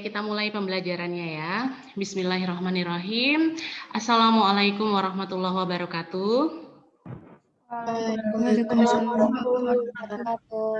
Baik, kita mulai pembelajarannya ya. Bismillahirrahmanirrahim. Assalamualaikum warahmatullahi wabarakatuh. Waalaikumsalam warahmatullahi wabarakatuh.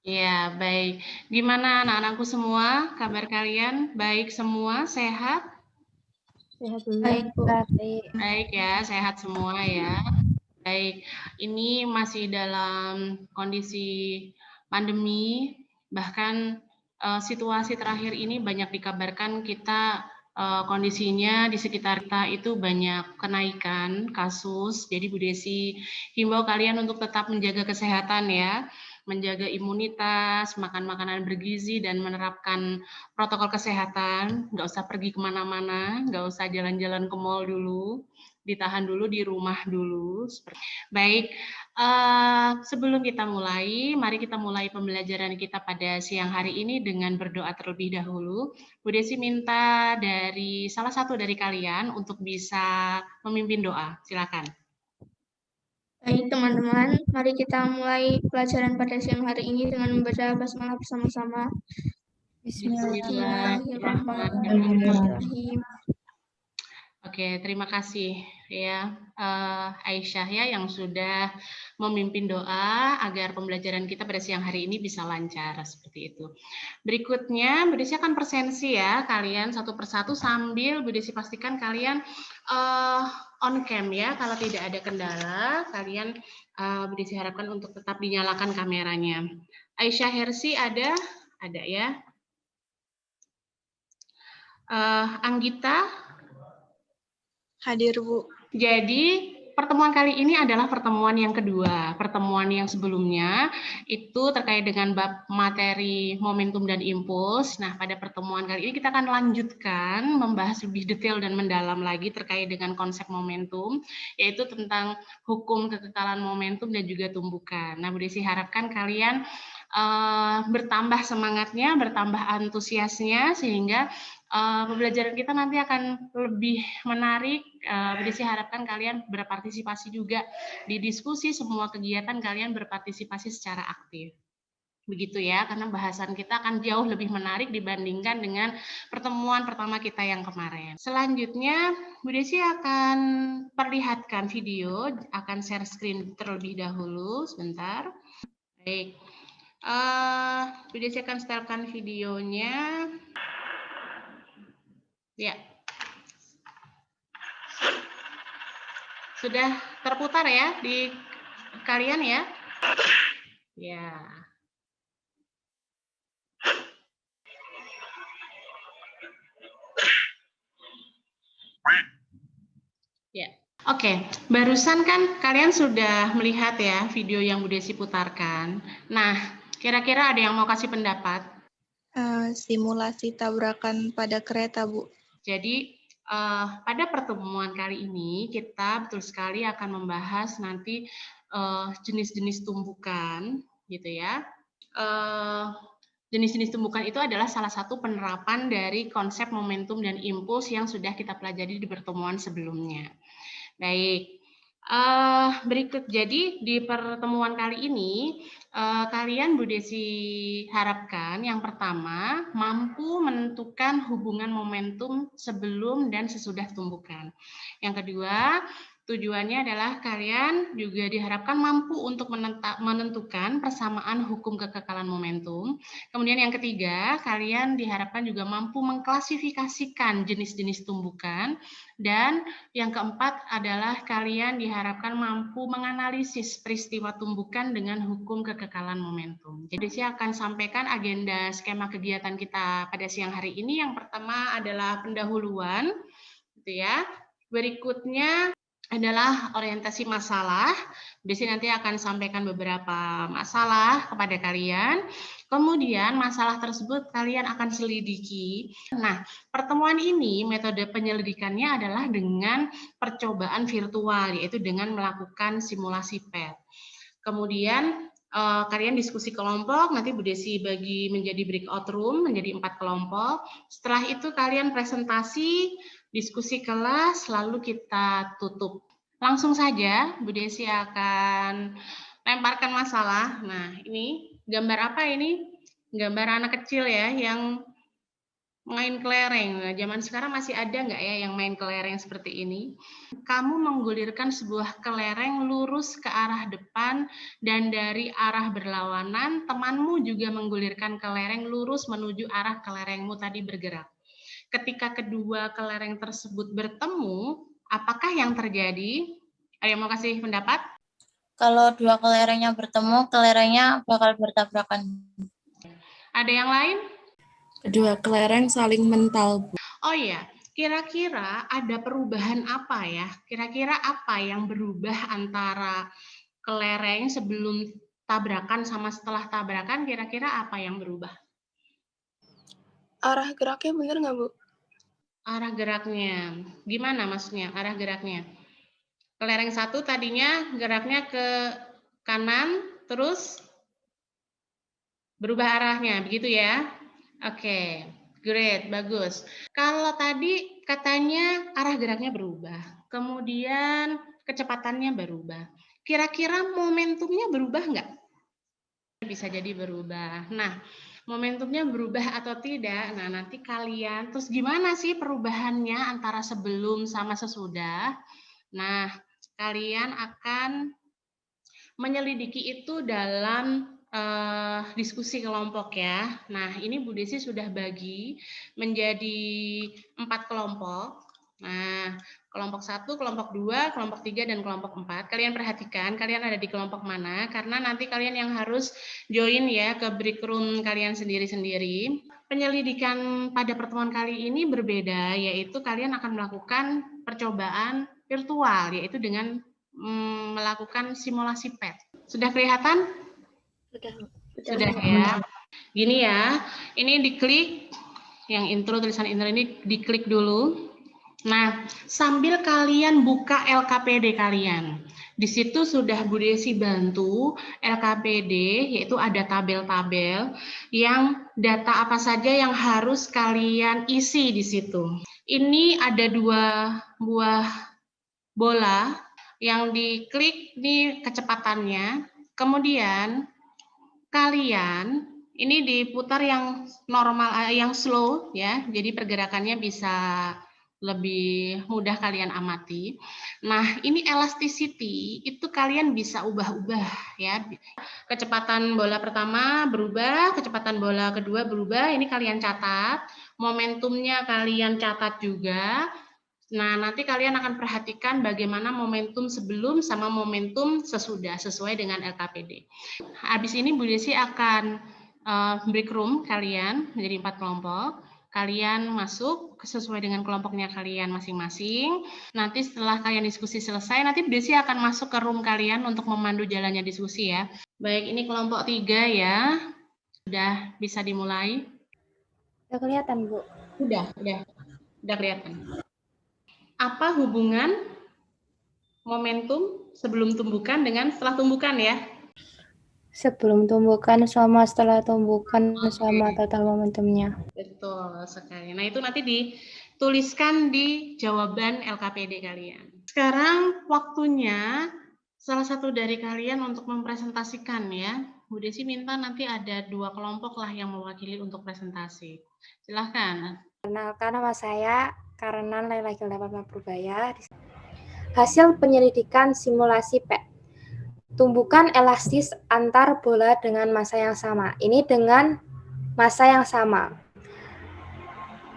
Ya, baik. Gimana anak-anakku semua? Kabar kalian baik semua? Sehat? Baik, Bu. Baik ya, sehat semua ya. Baik, ini masih dalam kondisi pandemi, bahkan situasi terakhir ini banyak dikabarkan kita kondisinya di sekitar kita itu banyak kenaikan kasus. Jadi Bu Desi himbau kalian untuk tetap menjaga kesehatan ya, menjaga imunitas, makan makanan bergizi dan menerapkan protokol kesehatan. Nggak usah pergi kemana-mana, nggak usah jalan-jalan ke mall dulu, ditahan dulu di rumah dulu. Baik, sebelum kita mulai, mari kita mulai pembelajaran kita pada siang hari ini dengan berdoa terlebih dahulu. Bu Desi minta dari salah satu dari kalian untuk bisa memimpin doa. Silakan. Baik, teman-teman, mari kita mulai pelajaran pada siang hari ini dengan membaca basmalah bersama-sama. Bismillahirrahmanirrahim. Oke, terima kasih ya Aisyah ya yang sudah memimpin doa agar pembelajaran kita pada siang hari ini bisa lancar seperti itu. Berikutnya Bu Desi akan presensi ya kalian satu persatu sambil Bu Desi pastikan kalian on cam ya. Kalau tidak ada kendala kalian Bu Desi harapkan untuk tetap dinyalakan kameranya. Aisyah Hersi ada ya. Anggita hadir, Bu. Jadi pertemuan kali ini adalah pertemuan yang kedua. Pertemuan yang sebelumnya itu terkait dengan bab materi momentum dan impuls. Nah, pada pertemuan kali ini kita akan lanjutkan membahas lebih detail dan mendalam lagi terkait dengan konsep momentum, yaitu tentang hukum kekekalan momentum dan juga tumbukan. Nah, Bu Desi harapkan kalian bertambah semangatnya, bertambah antusiasnya, sehingga pembelajaran kita nanti akan lebih menarik. Bu Desi harapkan kalian berpartisipasi juga di diskusi, semua kegiatan kalian berpartisipasi secara aktif. Begitu ya, karena bahasan kita akan jauh lebih menarik dibandingkan dengan pertemuan pertama kita yang kemarin. Selanjutnya, Bu Desi akan perlihatkan video, akan share screen terlebih dahulu, sebentar. Baik, Bu Desi akan setelkan videonya. Ya. Sudah terputar ya di kalian ya? Ya. Ya. Oke, barusan kan kalian sudah melihat ya video yang Bu Desi putarkan. Nah, kira-kira ada yang mau kasih pendapat? Simulasi tabrakan pada kereta, Bu. Jadi pada pertemuan kali ini kita betul sekali akan membahas nanti jenis-jenis tumbukan, gitu ya. Jenis-jenis tumbukan itu adalah salah satu penerapan dari konsep momentum dan impuls yang sudah kita pelajari di pertemuan sebelumnya. Baik, berikut jadi di pertemuan kali ini kalian Bu Desi harapkan yang pertama mampu menentukan hubungan momentum sebelum dan sesudah tumbukan. Yang kedua, tujuannya adalah kalian juga diharapkan mampu untuk menentukan persamaan hukum kekekalan momentum. Kemudian yang ketiga, kalian diharapkan juga mampu mengklasifikasikan jenis-jenis tumbukan. Dan yang keempat adalah kalian diharapkan mampu menganalisis peristiwa tumbukan dengan hukum kekekalan momentum. Jadi saya akan sampaikan agenda skema kegiatan kita pada siang hari ini. Yang pertama adalah pendahuluan, gitu ya. Berikutnya adalah orientasi masalah. Di sini nanti akan sampaikan beberapa masalah kepada kalian. Kemudian masalah tersebut kalian akan selidiki. Nah, pertemuan ini metode penyelidikannya adalah dengan percobaan virtual, yaitu dengan melakukan simulasi PET. Kemudian kalian diskusi kelompok, nanti Bu Desi bagi menjadi breakout room, menjadi 4 kelompok. Setelah itu kalian presentasi, diskusi kelas, lalu kita tutup. Langsung saja Bu Desi akan lemparkan masalah. Nah, ini gambar apa ini? Gambar anak kecil ya yang main kelereng. Nah, zaman sekarang masih ada nggak ya yang main kelereng seperti ini? Kamu menggulirkan sebuah kelereng lurus ke arah depan dan dari arah berlawanan, temanmu juga menggulirkan kelereng lurus menuju arah kelerengmu tadi bergerak. Ketika kedua kelereng tersebut bertemu, apakah yang terjadi? Ada yang mau kasih pendapat? Kalau dua kelerengnya bertemu, kelerengnya bakal bertabrakan. Ada yang lain? Kedua kelereng saling mental, Bu. Oh iya, kira-kira ada perubahan apa ya? Kira-kira apa yang berubah antara kelereng sebelum tabrakan sama setelah tabrakan? Kira-kira apa yang berubah? Arah geraknya bener nggak, Bu? Arah geraknya. Gimana maksudnya arah geraknya? Kelereng satu tadinya geraknya ke kanan, terus berubah arahnya, begitu ya? Oke, great, bagus. Kalau tadi katanya arah geraknya berubah, kemudian kecepatannya berubah. Kira-kira momentumnya berubah nggak? Bisa jadi berubah. Nah, momentumnya berubah atau tidak, nah nanti kalian, terus gimana sih perubahannya antara sebelum sama sesudah? Nah, kalian akan menyelidiki itu dalam diskusi kelompok ya. Nah, ini Bu Desi sudah bagi menjadi 4 kelompok. Nah, kelompok 1, kelompok 2, kelompok 3, dan kelompok 4. Kalian perhatikan kalian ada di kelompok mana, karena nanti kalian yang harus join ya ke break room kalian sendiri-sendiri. Penyelidikan pada pertemuan kali ini berbeda, yaitu kalian akan melakukan percobaan virtual, yaitu dengan melakukan simulasi PET. Sudah kelihatan? Sudah ya. Gini ya, ini diklik, yang intro, tulisan intro ini diklik dulu. Nah, sambil kalian buka LKPD kalian. Di situ sudah Bu Desi bantu LKPD, yaitu ada tabel-tabel yang data apa saja yang harus kalian isi di situ. Ini ada 2 buah bola yang diklik di kecepatannya, kemudian kalian ini diputar yang normal, yang slow ya, jadi pergerakannya bisa lebih mudah kalian amati. Nah, ini elasticity itu kalian bisa ubah-ubah ya. Kecepatan bola pertama berubah, kecepatan bola kedua berubah, ini kalian catat. Momentumnya kalian catat juga. Nah, nanti kalian akan perhatikan bagaimana momentum sebelum sama momentum sesudah sesuai dengan LKPD. Habis ini Bu Desi akan break room kalian menjadi 4 kelompok. Kalian masuk sesuai dengan kelompoknya kalian masing-masing. Nanti setelah kalian diskusi selesai, nanti Bu Desi akan masuk ke room kalian untuk memandu jalannya diskusi ya. Baik, ini kelompok 3 ya. Sudah bisa dimulai? Udah kelihatan, Bu. Udah kelihatan. Apa hubungan momentum sebelum tumbukan dengan setelah tumbukan ya? Sebelum tumbukan sama setelah tumbukan sama total momentumnya. Betul sekali. Nah, itu nanti dituliskan di jawaban LKPD kalian. Sekarang waktunya salah satu dari kalian untuk mempresentasikan ya. Bu Desi minta nanti ada 2 kelompok lah yang mewakili untuk presentasi. Silahkan. Kenalkan nama saya Karena Laila Gilda Purbaya. Hasil penyelidikan simulasi PET. Tumbukan elastis antar bola dengan massa yang sama. Ini dengan massa yang sama.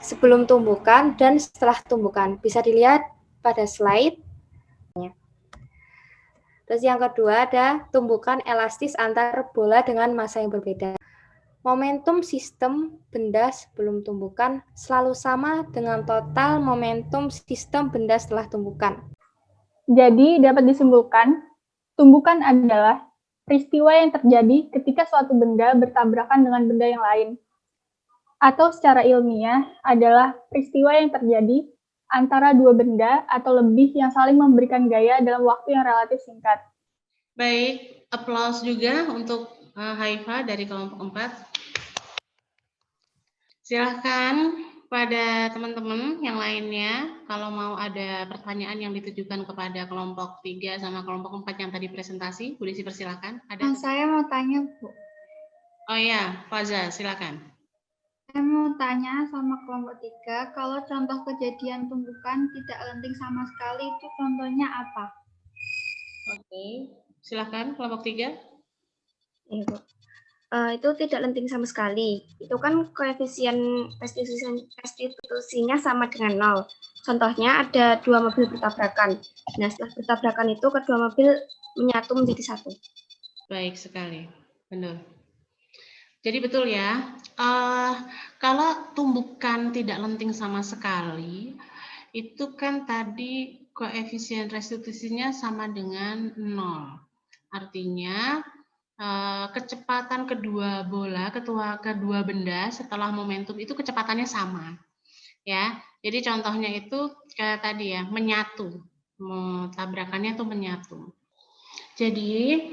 Sebelum tumbukan dan setelah tumbukan. Bisa dilihat pada slide. Terus yang kedua ada tumbukan elastis antar bola dengan massa yang berbeda. Momentum sistem benda sebelum tumbukan selalu sama dengan total momentum sistem benda setelah tumbukan. Jadi dapat disimpulkan, tumbukan adalah peristiwa yang terjadi ketika suatu benda bertabrakan dengan benda yang lain. Atau secara ilmiah adalah peristiwa yang terjadi antara 2 benda atau lebih yang saling memberikan gaya dalam waktu yang relatif singkat. Baik, applause juga untuk Haifa dari kelompok 4. Silahkan pada teman-teman yang lainnya, kalau mau ada pertanyaan yang ditujukan kepada kelompok 3 sama kelompok 4 yang tadi presentasi, Bu Desi persilakan. Ada? Saya mau tanya, Bu. Oh ya, Faza, silakan. Saya mau tanya sama kelompok 3, kalau contoh kejadian tumbukan tidak lenting sama sekali itu contohnya apa? Oke, silakan kelompok 3. Iya, Bu. Itu tidak lenting sama sekali. Itu kan koefisien restitusinya sama dengan 0. Contohnya ada 2 mobil bertabrakan. Nah, setelah bertabrakan itu kedua mobil menyatu menjadi satu. Baik sekali, benar. Jadi betul ya, kalau tumbukan tidak lenting sama sekali, itu kan tadi koefisien restitusinya sama dengan 0. Artinya kecepatan kedua bola, kedua benda setelah momentum itu kecepatannya sama. Ya, jadi contohnya itu kayak tadi ya, menyatu. Tabrakannya tuh menyatu. Jadi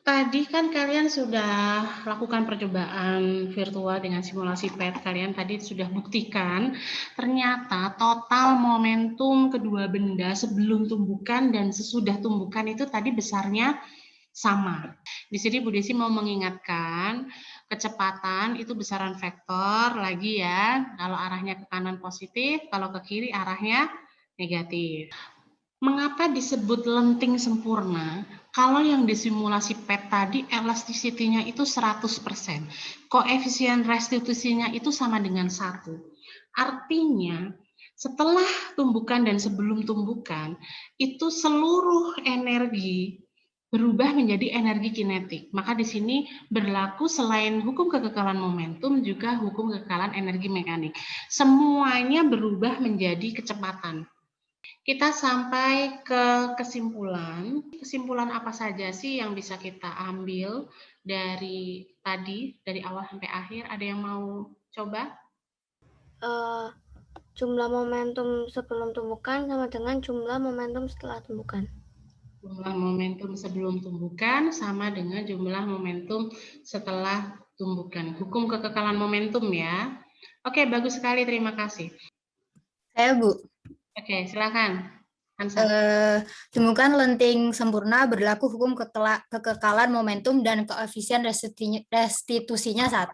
tadi kan kalian sudah lakukan percobaan virtual dengan simulasi PET. Kalian tadi sudah buktikan ternyata total momentum kedua benda sebelum tumbukan dan sesudah tumbukan itu tadi besarnya sama. Di sini Bu Desi mau mengingatkan kecepatan itu besaran vektor lagi ya. Kalau arahnya ke kanan positif, kalau ke kiri arahnya negatif. Mengapa disebut lenting sempurna? Kalau yang disimulasi PET tadi elasticity-nya itu 100%. Koefisien restitusinya itu sama dengan 1. Artinya setelah tumbukan dan sebelum tumbukan itu seluruh energi berubah menjadi energi kinetik. Maka di sini berlaku selain hukum kekekalan momentum juga hukum kekekalan energi mekanik. Semuanya berubah menjadi kecepatan. Kita sampai ke kesimpulan. Kesimpulan apa saja sih yang bisa kita ambil dari tadi, dari awal sampai akhir? Ada yang mau coba? Jumlah momentum sebelum tumbukan sama dengan jumlah momentum setelah tumbukan. Jumlah momentum sebelum tumbukan sama dengan jumlah momentum setelah tumbukan. Hukum kekekalan momentum ya. Oke, bagus sekali. Terima kasih. Saya, Bu. Oke, silakan. Hansa. Tumbukan lenting sempurna berlaku hukum kekekalan momentum dan koefisien restitusinya 1.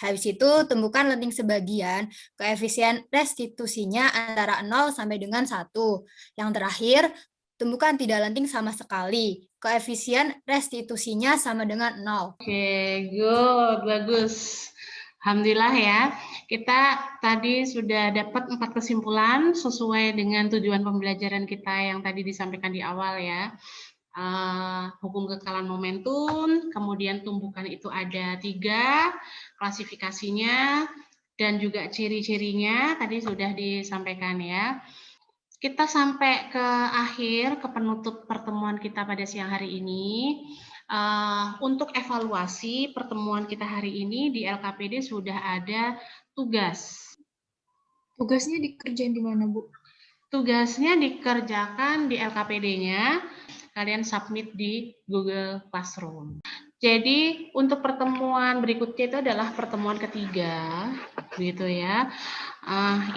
Habis itu tumbukan lenting sebagian, koefisien restitusinya antara 0 sampai dengan 1. Yang terakhir, tumbukan tidak lenting sama sekali. Koefisien restitusinya sama dengan 0. Oke, good, bagus. Alhamdulillah ya, kita tadi sudah dapat 4 kesimpulan sesuai dengan tujuan pembelajaran kita yang tadi disampaikan di awal ya. Hukum kekekalan momentum, kemudian tumbukan itu ada 3, klasifikasinya, dan juga ciri-cirinya tadi sudah disampaikan ya. Kita sampai ke akhir, ke penutup pertemuan kita pada siang hari ini. Untuk evaluasi pertemuan kita hari ini di LKPD sudah ada tugas. Tugasnya dikerjain di mana, Bu? Tugasnya dikerjakan di LKPD-nya, kalian submit di Google Classroom. Jadi untuk pertemuan berikutnya itu adalah pertemuan ketiga, gitu ya.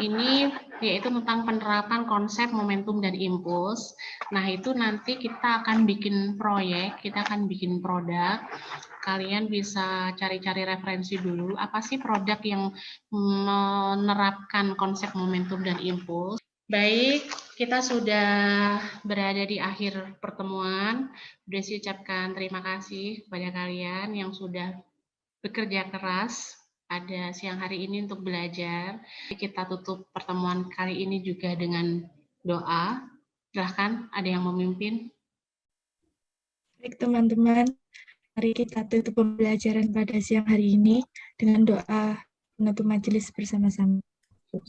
Ini yaitu tentang penerapan konsep momentum dan impuls. Nah itu nanti kita akan bikin proyek, kita akan bikin produk. Kalian bisa cari-cari referensi dulu, apa sih produk yang menerapkan konsep momentum dan impuls. Baik, kita sudah berada di akhir pertemuan. Desi ucapkan terima kasih kepada kalian yang sudah bekerja keras pada siang hari ini untuk belajar. Kita tutup pertemuan kali ini juga dengan doa. Silahkan, ada yang memimpin? Baik teman-teman, mari kita tutup pembelajaran pada siang hari ini dengan doa penutup majelis bersama-sama. Oke,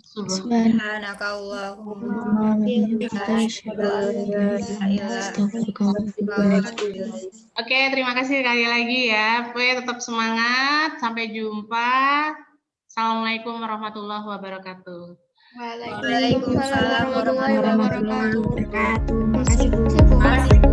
terima kasih sekali lagi ya. Pokoknya tetap semangat. Sampai jumpa. Assalamualaikum warahmatullahi wabarakatuh. Waalaikumsalam warahmatullahi wabarakatuh. Terima kasih, Bu.